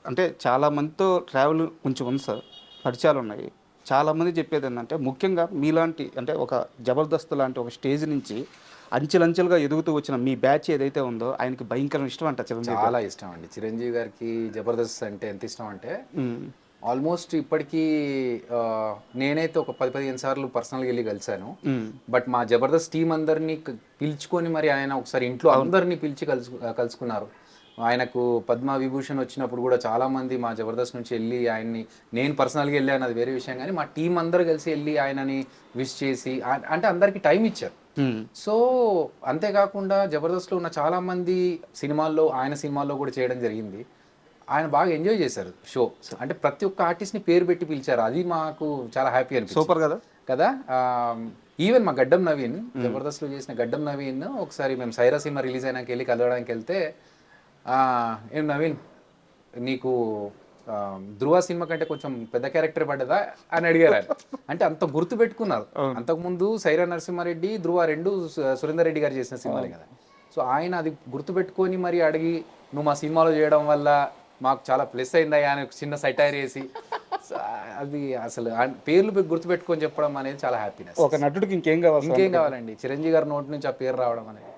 అంటే చాలామందితో ట్రావెల్ కొంచెం ఉంది సార్. పరిచయాలు ఉన్నాయి. చాలామంది చెప్పేది ఏంటంటే ముఖ్యంగా మీలాంటి అంటే ఒక జబర్దస్త్ లాంటి ఒక స్టేజ్ నుంచి అంచెలంచెలుగా ఎదుగుతూ వచ్చిన మీ బ్యాచ్ ఏదైతే ఉందో ఆయనకి భయంకరం ఇష్టం అంట చిరంజీవి గారు. చాలా ఇష్టం అండి చిరంజీవి గారికి. జబర్దస్త్ అంటే ఎంత ఇష్టం అంటే హ్మ్. ఆల్మోస్ట్ ఇప్పటికీ ఆ, నేనైతే ఒక 10-15 సార్లు పర్సనల్గా వెళ్ళి కలిశాను. హ్మ్. బట్ మా జబర్దస్త్ టీం అందరినీ పిలుచుకొని మరి ఆయన ఒకసారి ఇంట్లో అవును. అందరినీ పిలిచి కలుసుకున్నారు. ఆయనకు పద్మ విభూషణ్ వచ్చినప్పుడు కూడా చాలా మంది మా జబర్దస్త్ నుంచి వెళ్ళి ఆయన్ని, నేను పర్సనల్గా వెళ్ళాను అది వేరే విషయం, కానీ మా టీం అందరు కలిసి వెళ్ళి ఆయనని విష్ చేసి అంటే అందరికీ టైం ఇచ్చారు. హ్మ్. సో అంతేకాకుండా జబర్దస్త్లో ఉన్న చాలామంది సినిమాల్లో, ఆయన సినిమాల్లో కూడా చేయడం జరిగింది. ఆయన బాగా ఎంజాయ్ చేశారు షో. అంటే ప్రతి ఒక్క ఆర్టిస్ట్ని పేరు పెట్టి పిలిచారు. అది మాకు చాలా హ్యాపీ అనిపించింది సూపర్ కదా! కదా. ఈవెన్ మా గడ్డం నవీన్, జబర్దస్త్లో చేసిన గడ్డం నవీన్ ఒకసారి మేము సైరా సినిమా రిలీజ్ అయినాక వెళ్ళి కలవడానికి వెళ్తే, "ఆ, ఏం నవీన్ నీకు ధృవ సినిమా కంటే కొంచెం పెద్ద క్యారెక్టర్ పడ్డదా" అని అడిగారు ఆయన. అంటే అంత గుర్తు పెట్టుకున్నారు. అవును. అంతకుముందు సైరా నరసింహారెడ్డి, ధృవ రెండు సురేందర్ రెడ్డి గారు చేసిన సినిమాలే కదా. సో ఆయన అది గుర్తుపెట్టుకొని మరి అడిగి, "నువ్వు మా సినిమాలో చేయడం వల్ల మాకు చాలా ప్లస్ అయిందయ్యా" అని ఒక చిన్న సైటైర్ వేసి, సో అది అసలు పేర్లు గుర్తుపెట్టుకొని చెప్పడం అనేది చాలా హ్యాపీనెస్. ఒక నటుడికి ఇంకేం కావాలి సార్? ఇంకేం కావాలండి, చిరంజీవి గారి నోటి నుంచి ఆ పేరు రావడం అనేది.